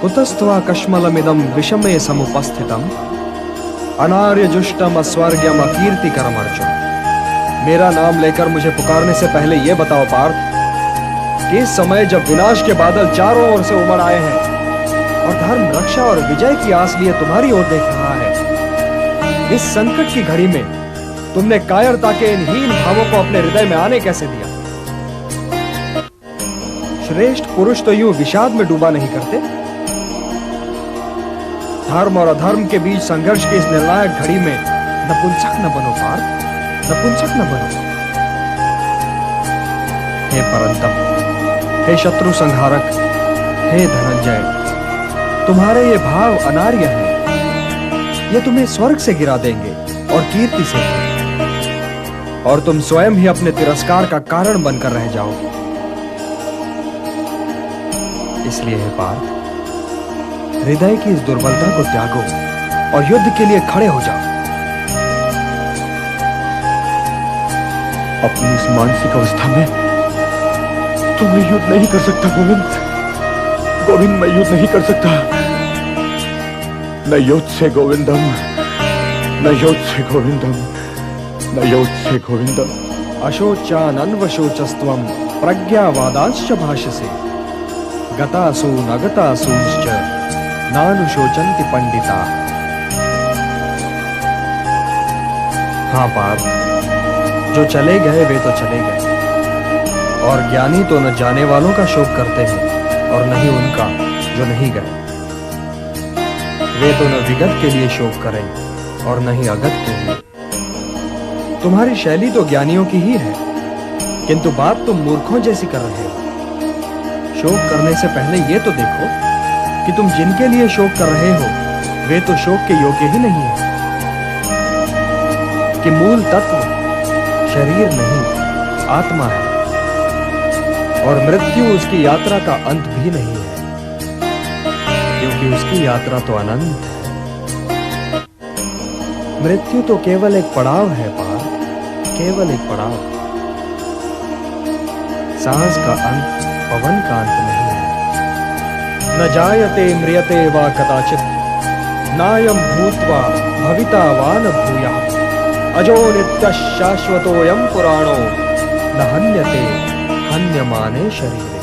कुतस्त्वा कश्मलमिदं विषमे समुपस्थितम् अनार्यजुष्टम अस्वर्ग्यम अकीर्तिकरम अर्जुन। मेरा नाम लेकर मुझे पुकारने से पहले यह बताओ पार्थ कि इस समय जब विनाश के बादल चारों ओर से उमड़ आए हैं और धर्म रक्षा और विजय की आस लिए तुम्हारी ओर देख रहा है, इस संकट की घड़ी में तुमने कायरता के इन हीन भावों को अपने हृदय में आने कैसे दिया? श्रेष्ठ पुरुष तो यूं विषाद में डूबा नहीं करते। धर्म और अधर्म के बीच संघर्ष की इस निर्णायक घड़ी में नपुंसक न बनो पार्थ, नपुंसक न बनो। हे परंतप, हे शत्रु संहारक, हे धनंजय, तुम्हारे ये भाव अनार्य हैं। ये तुम्हें स्वर्ग से गिरा देंगे और कीर्ति से, और तुम स्वयं ही अपने तिरस्कार का कारण बनकर रह जाओगे। इसलिए हे पार्थ, हृदय की इस दुर्बलता को त्यागो और युद्ध के लिए खड़े हो जाओ। अपनी इस मानसिक अवस्था में तो मैं युद्ध नहीं कर सकता गोविंद। गोविंद, मैं युद्ध नहीं कर सकता। न युद्ध से गोविंदम, न युद्ध से गोविंदम, न युद्ध से गोविंदम। अशोचानन्वशोचस्त्वं प्रज्ञावादांश्च भाषसे गतासून अगतासूंश्च नानुशोचन्ति पंडिताः। हाँ पार्थ, जो चले गए वे तो चले गए, और ज्ञानी तो न जाने वालों का शोक करते हैं और न ही उनका जो नहीं गए। वे तो न विगत के लिए शोक करें और न ही अगत के लिए। तुम्हारी शैली तो ज्ञानियों की ही है, किंतु बात तुम मूर्खों जैसी कर रहे हो। शोक करने से पहले ये तो देखो कि तुम जिनके लिए शोक कर रहे हो वे तो शोक के योग्य ही नहीं है, कि मूल तत्व शरीर नहीं आत्मा है, और मृत्यु उसकी यात्रा का अंत भी नहीं है, क्योंकि उसकी यात्रा तो अनंत है। मृत्यु तो केवल एक पड़ाव है पार्थ, केवल एक पड़ाव। सांस का अंत पवन का अंत नहीं है। न जायते म्रियते वा कदाचित नायं भूत्वा भविता वा न भूयात् अजो नित्यः शाश्वतोऽयं पुराणो न हन्यते हन्यमाने शरीरे।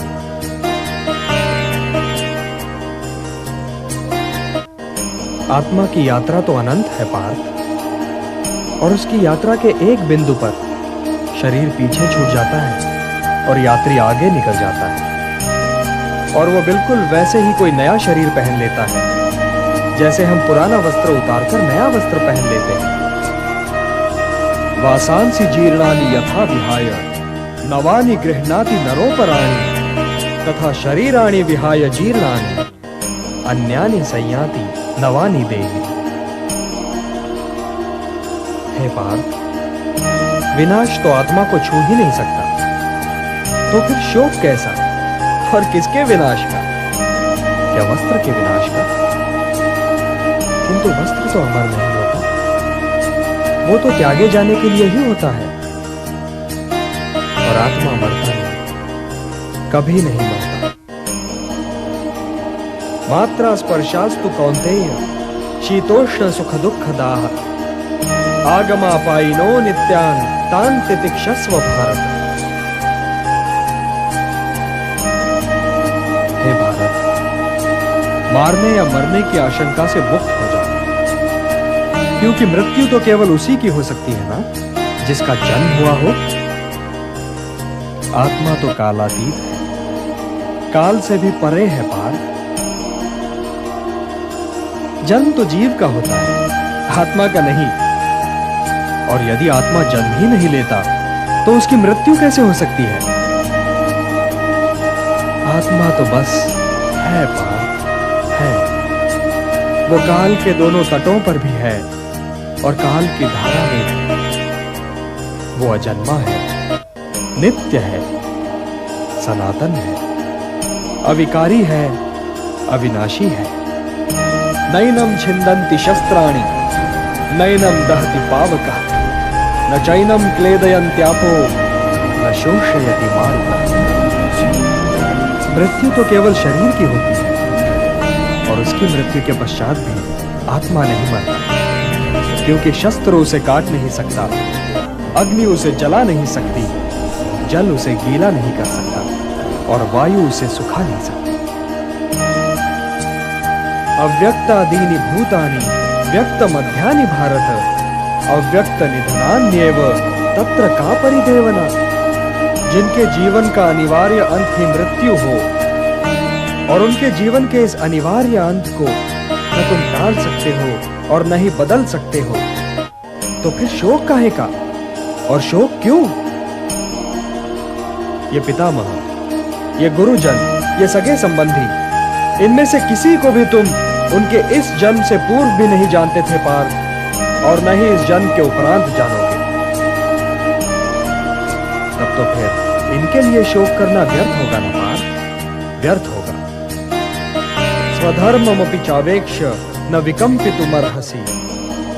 आत्मा की यात्रा तो अनंत है पार्थ, और उसकी यात्रा के एक बिंदु पर शरीर पीछे छूट जाता है और यात्री आगे निकल जाता है, और वो बिल्कुल वैसे ही कोई नया शरीर पहन लेता है जैसे हम पुराना वस्त्र उतारकर नया वस्त्र पहन लेते हैं। वासांसि जीर्णानि यथा विहाय नवानि गृह्णाति नरोपराणि तथा शरीराणि विहाय जीर्णानि अन्यानि संयाति नवानि देहि। हे पार्थ, विनाश तो आत्मा को छू ही नहीं सकता, तो फिर शोक कैसा, और किसके विनाश का? क्या वस्त्र के विनाश का? किंतु वस्त्र तो अमर नहीं होता, वो तो त्यागे जाने के लिए ही होता है, और आत्मा मरता नहीं, कभी नहीं मरता। मात्रा स्पर्शास्तु कौन्तेय शीतोष्ण सुख दुख दाह आगमापायिनो नित्यान् तान् तितिक्षस्व भारत। हे भारत, मारने या मरने की आशंका से मुक्त हो जाओ, क्योंकि मृत्यु तो केवल उसी की हो सकती है ना जिसका जन्म हुआ हो। आत्मा तो कालातीत है, काल से भी परे है पार्थ। जन्म तो जीव का होता है, आत्मा का नहीं, और यदि आत्मा जन्म ही नहीं लेता तो उसकी मृत्यु कैसे हो सकती है? आत्मा तो बस है पार्थ, है। वो काल के दोनों तटों पर भी है और काल की धारा में भी। वो अजन्मा है, नित्य है, सनातन है, अविकारी है, अविनाशी है। नैनम छिन्दन्ति शस्त्राणि नैनम दहति पावकः न चैनम क्लेदयन्त्यापो न शोषयति मारुतः। मृत्यु तो केवल शरीर की होती है, और उसकी मृत्यु के पश्चात भी आत्मा नहीं मरता, क्योंकि शस्त्र उसे काट नहीं सकता, अग्नि उसे जला नहीं सकती, जल उसे गीला नहीं कर सकता और वायु उसे सुखा नहीं सकती। अव्यक्तादीनि भूतानि व्यक्त मध्यानि भारत, अव्यक्त निधनान्येव तत्र का परिदेवना। जिनके जीवन का अनिवार्य अंत ही मृत्यु हो और उनके जीवन के इस अनिवार्य अंत को न तुम टाल सकते हो और न ही बदल सकते हो, तो फिर शोक काहे का, और शोक क्यों? ये पितामह, ये गुरुजन, ये सगे संबंधी, इनमें से किसी को भी तुम उनके इस जन्म से पूर्व भी नहीं जानते थे पार, और न ही इस जन्म के उपरांत जानोगे। तब तो फिर इनके लिए शोक करना व्यर्थ होगा ना पार, व्यर्थ होगा। स्वधर्ममपि चावेक्ष्य न विकम्पितुमर्हसि,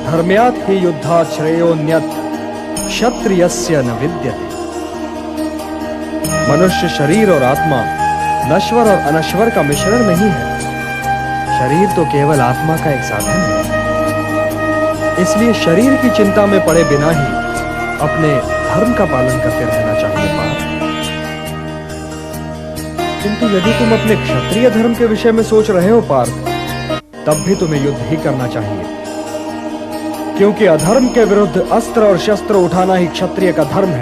धर्म्यात् हि युद्धात् श्रेयोन्यत् क्षत्रियस्य न विद्यते। मनुष्य शरीर और आत्मा नश्वर और अनश्वर का मिश्रण नहीं है। शरीर तो केवल आत्मा का एक साधन है। इसलिए शरीर की चिंता में पड़े बिना ही अपने धर्म का पालन करते रहना चाहिए पार। किंतु यदि तुम अपने क्षत्रिय धर्म के विषय में सोच रहे हो पार, तब भी तुम्हें युद्ध ही करना चाहिए, क्योंकि अधर्म के विरुद्ध अस्त्र और शस्त्र उठाना ही क्षत्रिय का धर्म है।